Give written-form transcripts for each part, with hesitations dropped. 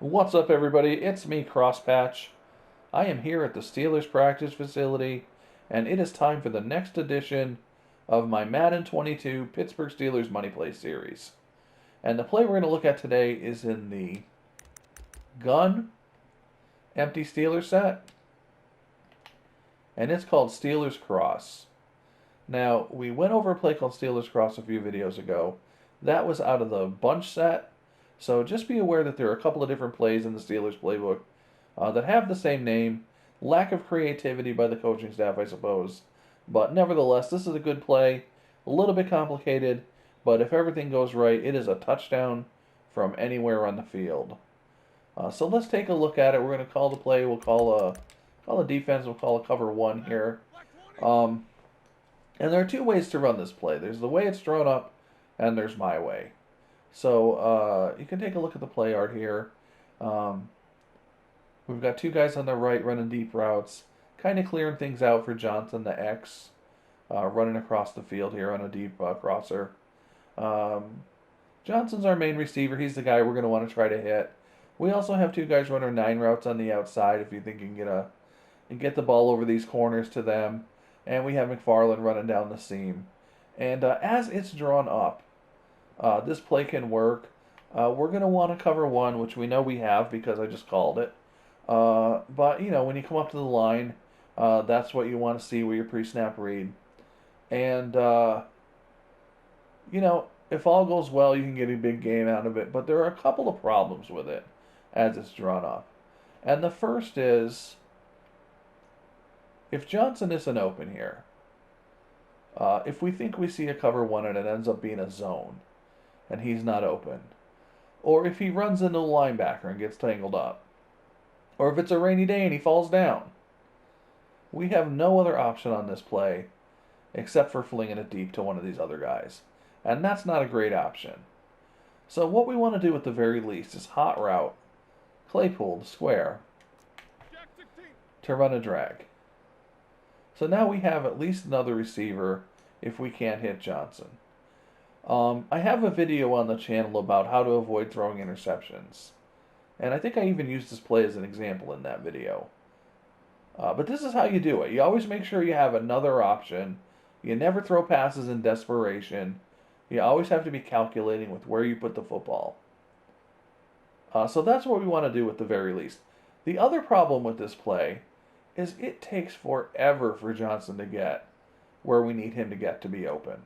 What's up, everybody? It's me, Crosspatch. I am here at the Steelers practice facility, and it is time for the next edition of my Madden 22 Pittsburgh Steelers Money Play series. And the play we're going to look at today is in the gun empty Steelers set, and it's called Steelers Cross. Now, we went over a play called Steelers Cross a few videos ago. That was out of the bunch set. So just be aware that there are a couple of different plays in the Steelers playbook that have the same name. Lack of creativity by the coaching staff, I suppose. But nevertheless, this is a good play. A little bit complicated, but if everything goes right, it is a touchdown from anywhere on the field. So let's take a look at it. We're going to call the play. We'll call a defense. We'll call a cover one here. And there are two ways to run this play. There's the way it's drawn up, and there's my way. So you can take a look at the play art here. We've got two guys on the right running deep routes, kind of clearing things out for Johnson, the X, running across the field here on a deep crosser. Johnson's our main receiver. He's the guy we're going to want to try to hit. We also have two guys running 9 routes on the outside if you think you can get the ball over these corners to them. And we have McFarland running down the seam. And as it's drawn up, this play can work. We're going to want to cover one, which we know we have because I just called it. But, you know, when you come up to the line, that's what you want to see with your pre-snap read. And, you know, if all goes well, you can get a big game out of it. But there are a couple of problems with it as it's drawn up. And the first is, if Johnson isn't open here, if we think we see a cover one and it ends up being a zone, and he's not open, or if he runs into a linebacker and gets tangled up, or if it's a rainy day and he falls down, we have no other option on this play except for flinging it deep to one of these other guys. And that's not a great option. So what we want to do at the very least is hot route Claypool to square to run a drag. So now we have at least another receiver if we can't hit Johnson. I have a video on the channel about how to avoid throwing interceptions. And I think I even used this play as an example in that video. But this is how you do it. You always make sure you have another option. You never throw passes in desperation. You always have to be calculating with where you put the football. So that's what we want to do at the very least. The other problem with this play is it takes forever for Johnson to get where we need him to get to be open.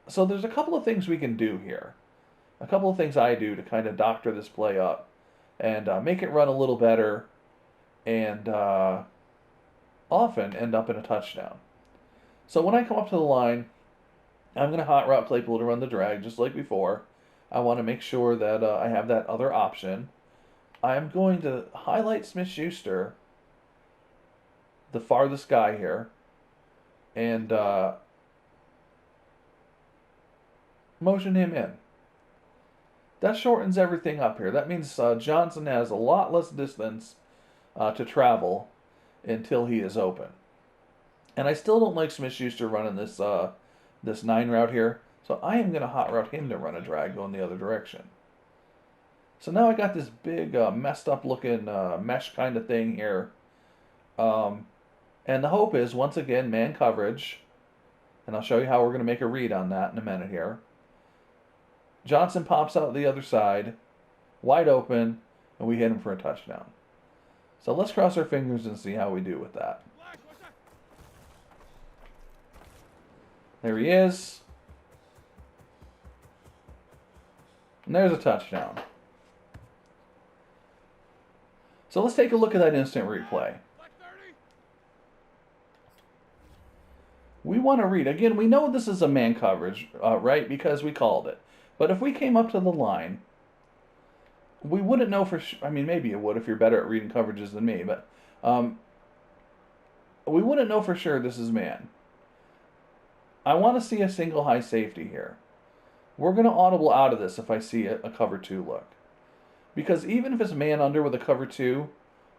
So there's a couple of things we can do here. A couple of things I do to kind of doctor this play up and make it run a little better and often end up in a touchdown. So when I come up to the line, I'm going to hot route Claypool to run the drag just like before. I want to make sure that I have that other option. I'm going to highlight Smith-Schuster, the farthest guy here, and motion him in. That shortens everything up here. That means Johnson has a lot less distance to travel until he is open. And I still don't like Smith-Schuster running this 9 route here, so I am going to hot route him to run a drag going the other direction. So now I got this big messed up looking mesh kind of thing here. And the hope is, once again, man coverage. And I'll show you how we're going to make a read on that in a minute here. Johnson pops out the other side, wide open, and we hit him for a touchdown. So let's cross our fingers and see how we do with that. There he is. And there's a touchdown. So let's take a look at that instant replay. We want to read. Again, we know this is a man coverage, right? Because we called it. But if we came up to the line, we wouldn't know for sure. I mean, maybe you would if you're better at reading coverages than me. But we wouldn't know for sure this is man. I want to see a single high safety here. We're going to audible out of this if I see a cover 2 look. Because even if it's man under with a cover 2,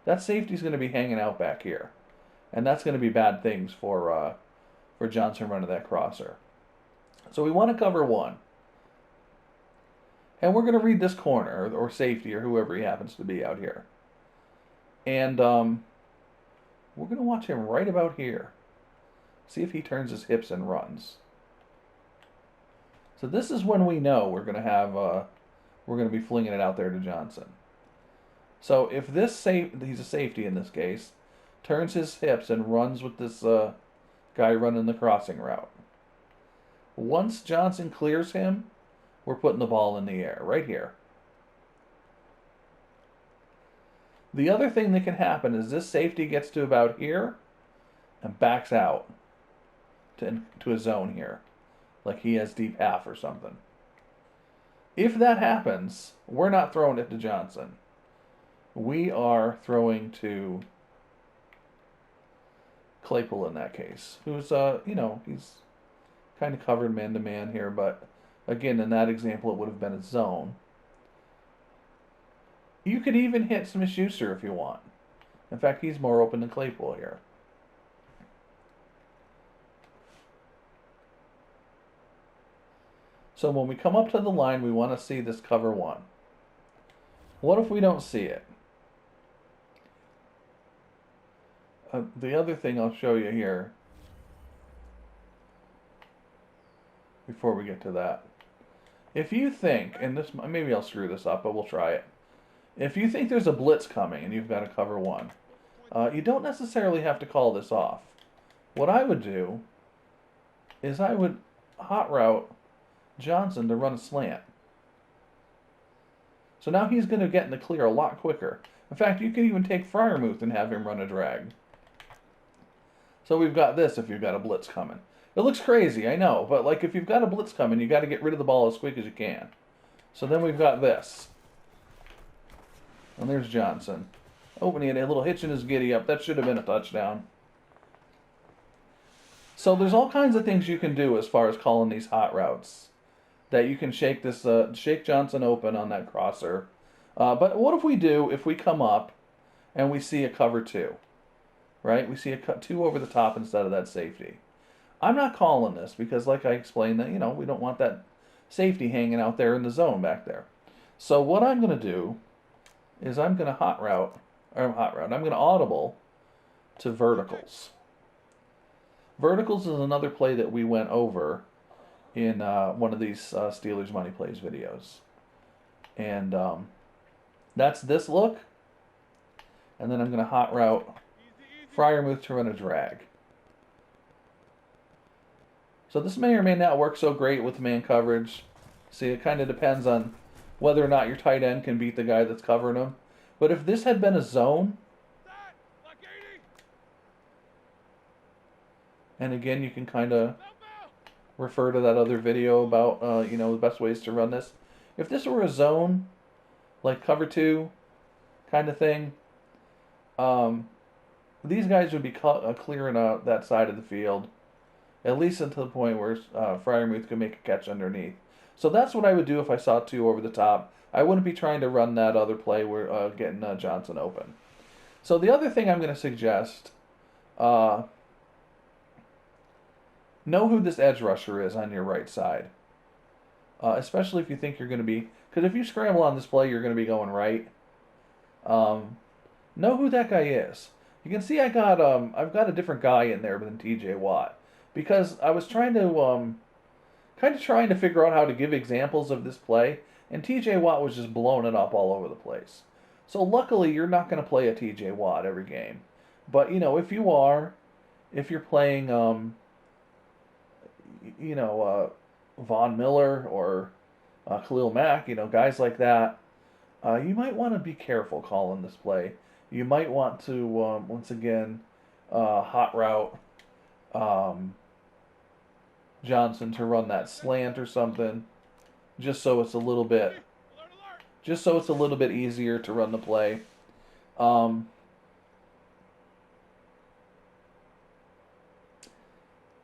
that safety's going to be hanging out back here. And that's going to be bad things for Johnson running that crosser. So we want to cover 1. And we're going to read this corner, or safety, or whoever he happens to be out here. And we're going to watch him right about here. See if he turns his hips and runs. So this is when we know we're going to have, we're going to be flinging it out there to Johnson. So if this he's a safety in this case, turns his hips and runs with this guy running the crossing route. Once Johnson clears him, we're putting the ball in the air, right here. The other thing that can happen is this safety gets to about here and backs out to a zone here, like he has deep half or something. If that happens, we're not throwing it to Johnson. We are throwing to Claypool in that case, who's, he's kind of covered man-to-man here, but again, in that example, it would have been a zone. You could even hit Smith-Schuster if you want. In fact, he's more open than Claypool here. So when we come up to the line, we want to see this cover one. What if we don't see it? The other thing I'll show you here, before we get to that. If you think, and this maybe I'll screw this up, but we'll try it. If you think there's a blitz coming and you've got to cover one, you don't necessarily have to call this off. What I would do is I would hot route Johnson to run a slant. So now he's going to get in the clear a lot quicker. In fact, you can even take Freiermuth and have him run a drag. So we've got this if you've got a blitz coming. It looks crazy, I know, but like if you've got a blitz coming, you got to get rid of the ball as quick as you can. So then we've got this. And there's Johnson. Opening it, a little hitch in his giddy up. That should have been a touchdown. So there's all kinds of things you can do as far as calling these hot routes. That you can shake this, shake Johnson open on that crosser. But what if we come up and we see a cover two? Right? We see a cut two over the top instead of that safety. I'm not calling this because, like I explained, that we don't want that safety hanging out there in the zone back there. So what I'm going to do is I'm going to I'm going to audible to verticals. Verticals is another play that we went over in one of these Steelers Money Plays videos. And that's this look. And then I'm going to hot route Freiermuth to run a drag. So this may or may not work so great with man coverage. See, it kind of depends on whether or not your tight end can beat the guy that's covering him. But if this had been a zone, and again, you can kind of refer to that other video about, the best ways to run this. If this were a zone, like cover two kind of thing, these guys would be clearing out that side of the field, at least until the point where Freiermuth could make a catch underneath. So that's what I would do if I saw two over the top. I wouldn't be trying to run that other play where getting Johnson open. So the other thing I'm going to suggest, know who this edge rusher is on your right side. Especially if you think you're going to be, because if you scramble on this play, you're going to be going right. Know who that guy is. You can see I've got a different guy in there than T.J. Watt, because I was trying to trying to figure out how to give examples of this play, and T.J. Watt was just blowing it up all over the place. So luckily, you're not going to play a T.J. Watt every game, but if you're playing Von Miller or Khalil Mack, guys like that, you might want to be careful calling this play. You might want to, once again, hot route Johnson to run that slant or something, just so it's a little bit easier to run the play. And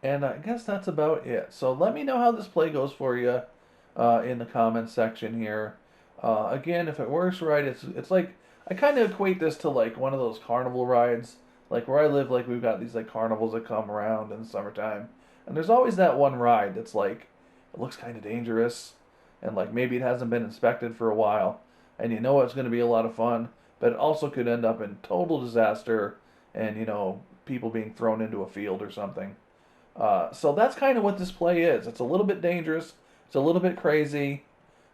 I guess that's about it. So let me know how this play goes for you in the comments section here. Again, if it works right, it's like, I kind of equate this to like one of those carnival rides. Like where I live, like we've got these like carnivals that come around in the summertime. And there's always that one ride that's like, it looks kind of dangerous. and like maybe it hasn't been inspected for a while, and you know it's going to be a lot of fun, but it also could end up in total disaster and, people being thrown into a field or something. So that's kind of what this play is. It's a little bit dangerous. It's a little bit crazy.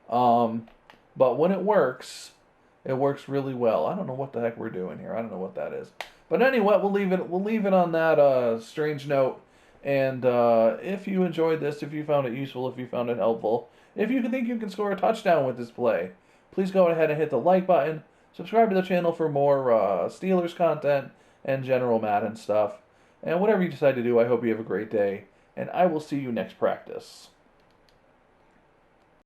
Um, but when it works really well. I don't know what the heck we're doing here. I don't know what that is. But anyway, we'll leave it on that strange note. And if you enjoyed this, if you found it useful, if you found it helpful, if you think you can score a touchdown with this play, please go ahead and hit the like button. Subscribe to the channel for more Steelers content and general Madden stuff. And whatever you decide to do, I hope you have a great day. And I will see you next practice.